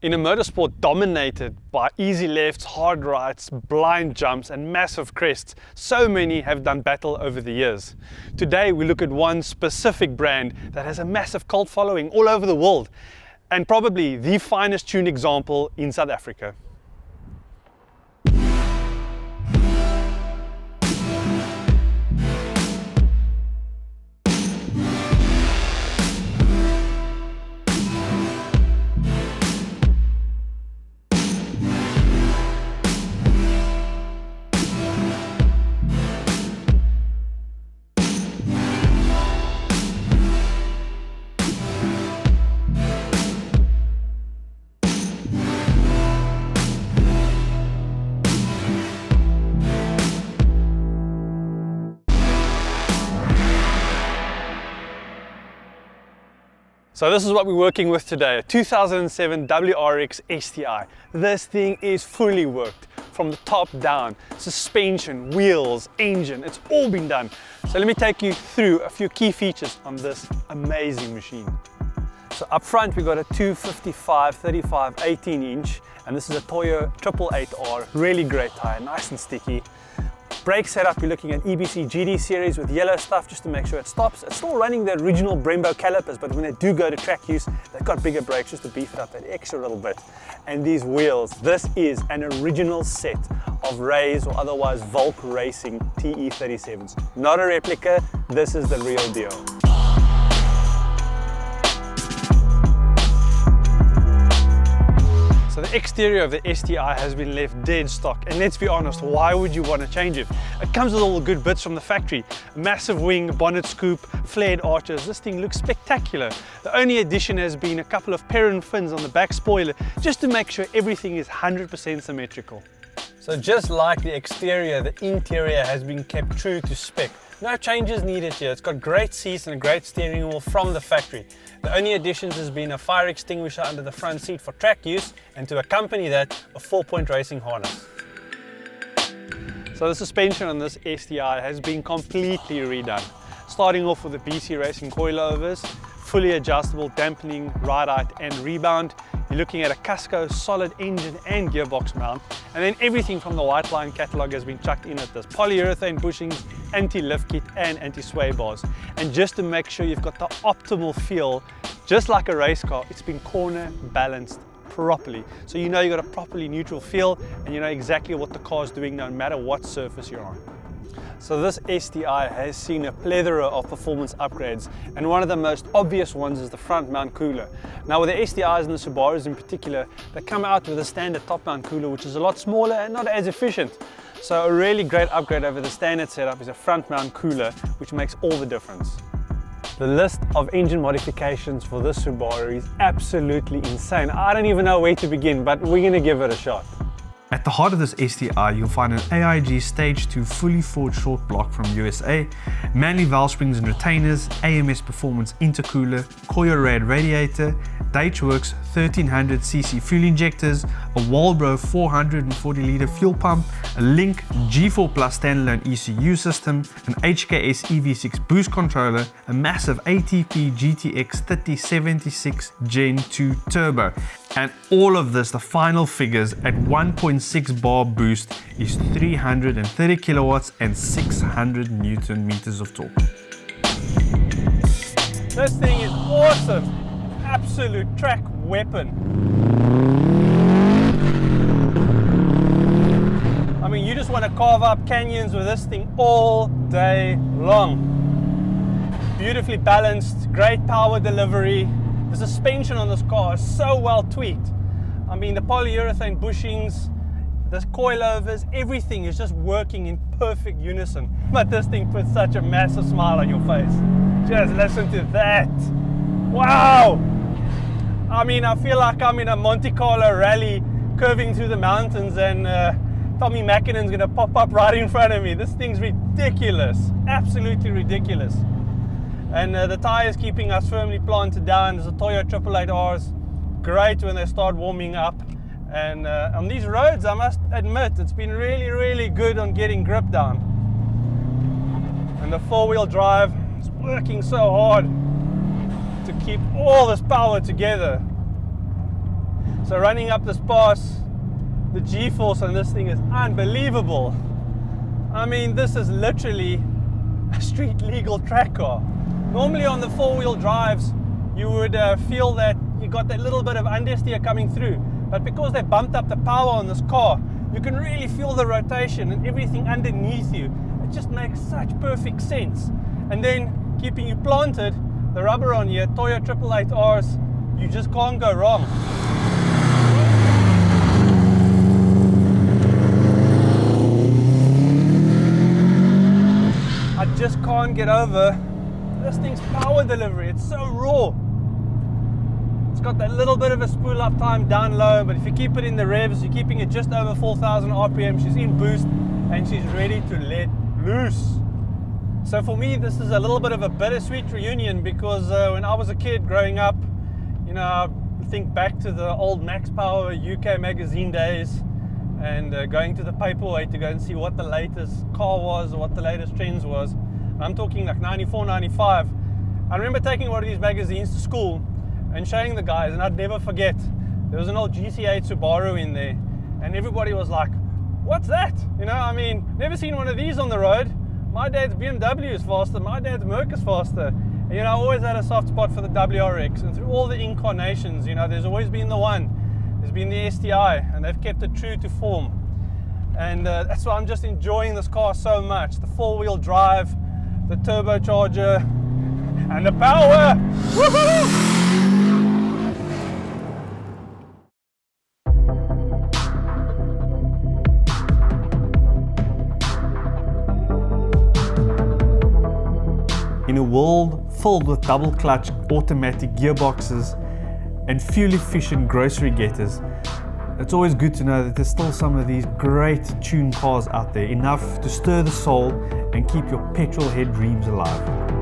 In a motorsport dominated by easy lefts, hard rights, blind jumps and massive crests, so many have done battle over the years. Today we look at one specific brand that has a massive cult following all over the world and probably the finest tuned example in South Africa. So this is what we're working with today, a 2007 WRX STI. This thing is fully worked from the top down. Suspension, wheels, engine, it's all been done. So let me take you through a few key features on this amazing machine. So up front we got a 255 35 18 inch, and this is a Toyo 888R, really great tire, nice and sticky. Brake setup, you're looking at EBC GD series with yellow stuff just to make sure it stops. It's still running the original Brembo calipers, but when they do go to track use, they've got bigger brakes just to beef it up that extra little bit. And these wheels, this is an original set of Rays or otherwise Volk Racing TE37s. Not a replica, this is the real deal. So the exterior of the STI has been left dead stock, and let's be honest, why would you want to change it? It comes with all the good bits from the factory. Massive wing, bonnet scoop, flared arches. This thing looks spectacular. The only addition has been a couple of Perrin fins on the back spoiler, just to make sure everything is 100% symmetrical. So just like the exterior, the interior has been kept true to spec. No changes needed here. It's got great seats and a great steering wheel from the factory. The only additions has been a fire extinguisher under the front seat for track use, and to accompany that, a 4-point racing harness. So the suspension on this STI has been completely redone. Starting off with the BC Racing coilovers, fully adjustable dampening, ride height and rebound. You're looking at a Casco solid engine and gearbox mount, and then everything from the white line catalogue has been chucked in at this. Polyurethane bushings, anti-lift kit and anti-sway bars. And just to make sure you've got the optimal feel, just like a race car, it's been corner balanced properly. So you know you've got a properly neutral feel and you know exactly what the car's doing no matter what surface you're on. So this STI has seen a plethora of performance upgrades, and one of the most obvious ones is the front mount cooler. Now with the STIs and the Subarus in particular, they come out with a standard top mount cooler which is a lot smaller and not as efficient. So a really great upgrade over the standard setup is a front mount cooler, which makes all the difference. The list of engine modifications for this Subaru is absolutely insane. I don't even know where to begin, but we're going to give it a shot. At the heart of this STI, you'll find an AIG Stage 2 fully forged short block from USA, Manley valve springs and retainers, AMS Performance intercooler, Koyo Rad radiator, Deutschwerks 1300cc fuel injectors, a Walbro 440-litre fuel pump, a Link G4 Plus standalone ECU system, an HKS EV6 boost controller, a massive ATP GTX 3076 Gen 2 turbo. And all of this, the final figures at 1.6 bar boost, is 330 kilowatts and 600 Newton meters of torque. This thing is awesome. Absolute track weapon. I mean, you just want to carve up canyons with this thing all day long. Beautifully balanced, great power delivery. The suspension on this car is so well tweaked. I mean, the polyurethane bushings, the coilovers, everything is just working in perfect unison. But this thing puts such a massive smile on your face. Just listen to that. Wow! I mean, I feel like I'm in a Monte Carlo rally curving through the mountains, and Tommy Mackinnon's gonna pop up right in front of me. This thing's ridiculous, absolutely ridiculous. And the tires keeping us firmly planted down. There's a Toyo 888Rs, great when they start warming up. And on these roads, I must admit, it's been really, really good on getting grip down. And the four-wheel drive is working so hard to keep all this power together. So running up this pass, the G-force on this thing is unbelievable. I mean, this is literally a street legal track car. Normally on the four-wheel drives, you would feel that you got that little bit of understeer coming through. But because they bumped up the power on this car, you can really feel the rotation and everything underneath you. It just makes such perfect sense. And then keeping you planted, the rubber on here, Toyo 888Rs, you just can't go wrong. I just can't get over this thing's power delivery. It's so raw. It's got that little bit of a spool up time down low, but if you keep it in the revs, you're keeping it just over 4,000 RPM. She's in boost and she's ready to let loose. So for me, this is a little bit of a bittersweet reunion because when I was a kid growing up, you know, I think back to the old Max Power UK magazine days and going to the paperweight to go and see what the latest car was or what the latest trends was. And I'm talking like 94, 95. I remember taking one of these magazines to school and showing the guys, and I'd never forget, there was an old GC8 Subaru in there, and everybody was like, what's that? You know, I mean, never seen one of these on the road. My dad's BMW is faster, my dad's Merc is faster. And, you know, I always had a soft spot for the WRX, and through all the incarnations, you know, there's always been the one. There's been the STI, and they've kept it true to form. And that's why I'm just enjoying this car so much. The four-wheel drive, the turbocharger, and the power. Woohoo! In a world filled with double clutch automatic gearboxes and fuel-efficient grocery getters, it's always good to know that there's still some of these great tuned cars out there, enough to stir the soul and keep your petrol head dreams alive.